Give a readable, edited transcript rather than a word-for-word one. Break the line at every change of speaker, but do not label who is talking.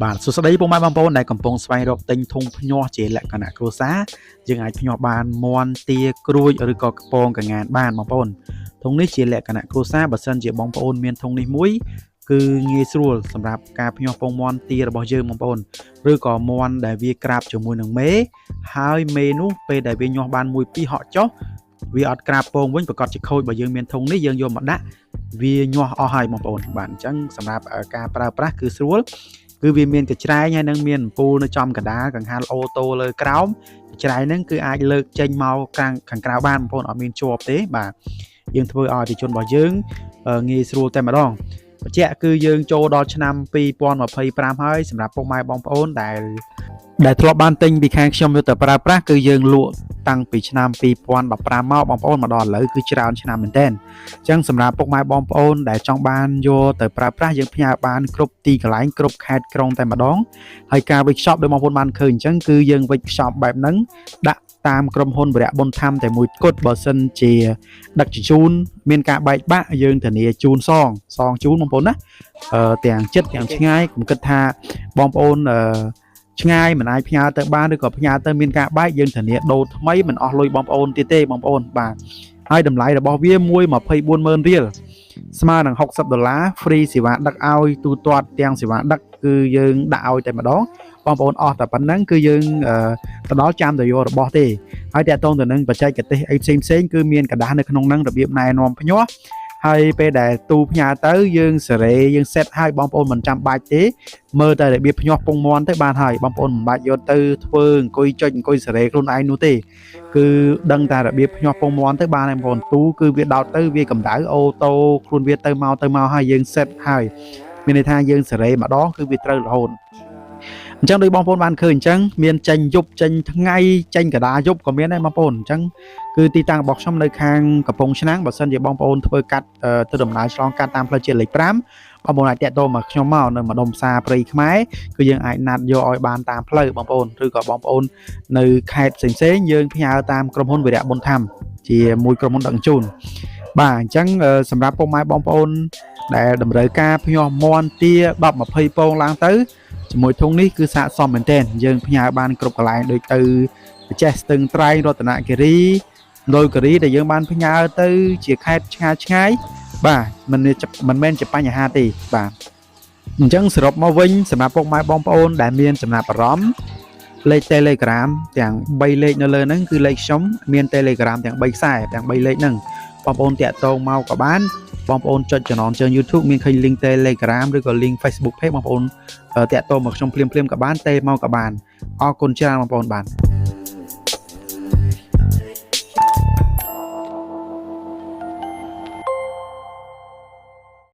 បាទសួស្តីពុកម៉ែបងប្អូនដែលកំពុងស្វែងរកទិញធុងភ្ញាស់ជាលក្ខណៈគ្រួសារយើងអាចភ្ញាស់បានមាន់ទាក្រួយឬក៏កំពងកងានបានបងប្អូនធុងនេះជាលក្ខណៈគ្រួសារបើសិនជាបងប្អូនមានធុងនេះមួយគឺងាយស្រួលសម្រាប់ការភ្ញាស់ពងមាន់ទារបស់យើងបងប្អូនឬក៏មាន់ដែលវាក្រាបជាមួយនឹងមេហើយមេនោះពេលដែលវាញាស់បានមួយពីរហក់ចុះវាអត់ក្រាបពងវិញប្រកាសជាខូចបើយើងមានធុងនេះយើងយកមកដាក់វាញាស់អស់ហើយបងប្អូនបាទអញ្ចឹងសម្រាប់ការប្រើប្រាស់គឺស្រួលគឺវាមានកញ្ច្រែងហើយនឹងមានអំពូលនៅចំកណ្ដាលកង្ហារអូតូលើក្រោមកញ្ច្រែងហ្នឹងគឺអាចលើកចេញមកខាងក្រៅបានបងប្អូនអត់មានជាប់ទេបាទយើងធ្វើឲ្យប្រជាជនរបស់យើងងាយស្រួលតែម្ដងបញ្ជាក់គឺយើងចូលដល់ឆ្នាំ2025ហើយសម្រាប់ពុកម៉ែបងប្អូនដែលធ្លាប់បានទិញពីខាងខ្ញុំយកទៅប្រើប្រាស់គឺយើងលក់តាំងពីឆ្នាំ2015មកបងប្អូនមកដល់ឥឡូវគឺច្រើនឆ្នាំមែនទែនអញ្ចឹងសម្រាប់ពុកម៉ែបងប្អូនដែលចង់បានយកទៅប្រើប្រាស់យើងផ្ញើបានគ្រប់ទីកន្លែងគ្រប់ខេត្តក្រុងតែម្ដងហើយការវិចខ្ចប់ដោយបងប្អូនបានឃើញអញ្ចឹងគឺយើងវិចខ្ចប់បែបហ្នឹងដាក់តាមក្រុមហ៊ុនវរៈបុណ្យធម្មតែមួយគត់បើសិនជាដឹកជញ្ជូនមានការបែកបាក់យើងធានាជូនសងជូនបងប្អូនណាទាំងចិត្តទាំងឆ្ងាយខ្ញុំគិតថាបងប្អូនឆ្ងាយមិនអាចផ្ញើទៅបានឬក៏ផ្ញើទៅមានការបែកយើងធានាដូរថ្មីមិនអស់លុយបងប្អូនទៀតទេបងប្អូនបាទហើយតម្លៃរបស់វា1,240,000 រៀលស្មើនឹង$60 free សេវាដឹកឲ្យទូទាត់ទាំងសេវាដឹកគឺយើងដាក់ឲ្យតែម្ដងបងប្អូនអស់តែប៉ុណ្្នឹងគឺយើងទៅដល់ចាំទៅយករបស់ទេហើយតើតងទៅនឹងបច្ចេកទេសអីផ្សេងគឺមានកដាស់នៅក្នុងហ្នឹងរបៀបណែនាំភ្ញាស់ហើយពេលដែលទូផ្ញើទៅយើងសេរីយើងសេតឲ្យបងប្អូនមិនចាំបាច់ទេមើលតែរបៀបភ្ញាស់ពងមាន់ទៅបានហើយបងប្អូនមិនបាច់យកទៅធ្វើអង្គុយចុចអង្គុយសេរីខ្លួនឯងនោះទេគឺដឹងតែរបៀបភ្ញាស់ពងមាន់ទៅបានហើយបងប្អូនទូគឺវាដោតទៅវាកម្ដៅអូតូខ្លួនវាទៅមកហើយយើងសេតហើយមានន័យថាយើងសេរីម្ដងគឺវាត្រូវរហូតអញ្ចឹងដោយបងប្អូនបានឃើញអញ្ចឹងមានចេញយប់ចេញថ្ងៃចេញកដាយប់ក៏មានដែរបងប្អូនអញ្ចឹងគឺទីតាំងរបស់ខ្ញុំនៅខាងកំពង់ឆ្នាំងបើសិនជាបងប្អូនធ្វើកាត់ទៅដំណើរឆ្លងកាត់តាមផ្លូវជាតិលេខ5បងប្អូនអាចតាក់ទងមកខ្ញុំមកនៅម្ដុំផ្សារព្រៃខ្មែរគឺយើងអាចណាត់យកឲ្យបានតាមផ្លូវបងប្អូនឬក៏បងប្អូននៅខេត្តផ្សេងយើងផ្ញើតាមក្រុមហ៊ុនវរៈបុណ្យធម្មជាមួយក្រុមហ៊ុនដឹកជញ្ជូនបាទអញ្ចឹងសម្រាប់ពុកម៉ែបងប្អូនដែលតម្រូវការភ្ញាស់មាន់ទា10-20 ពងឡើងទៅជាមួយធុងនេះគឺស័ក្តិសមមែនទែនយើងផ្ញើបានគ្រប់កន្លែងដូចទៅបច្ចេកស្ទឹងត្រែងរតនគិរីលយគិរីដែលយើងបានផ្ញើទៅជាខេត្តឆ្ងាយបាទមិនមែនជាបញ្ហាទេបាទអញ្ចឹងសរុបមកវិញសម្រាប់ពុកម៉ែបងប្អូនដែលមានចំណាប់អារម្មណ៍លេខ Telegram ទាំង3លេខនៅលើហ្នឹងគឺលេខខ្ញុំមាន Telegram ទាំង3ខ្សែទាំង3លេខហ្នឹងបងប្អូនតាក់ទងមកក៏បានបងប្អូនចុចចំណងជើង YouTube មានឃើញ link Telegram ឬក៏ link Facebook Page បងប្អូនតាក់ទងមកខ្ញុំភ្លាមក៏បានទេមកក៏បានអរគុណច្រើនបងប្អូនបាទ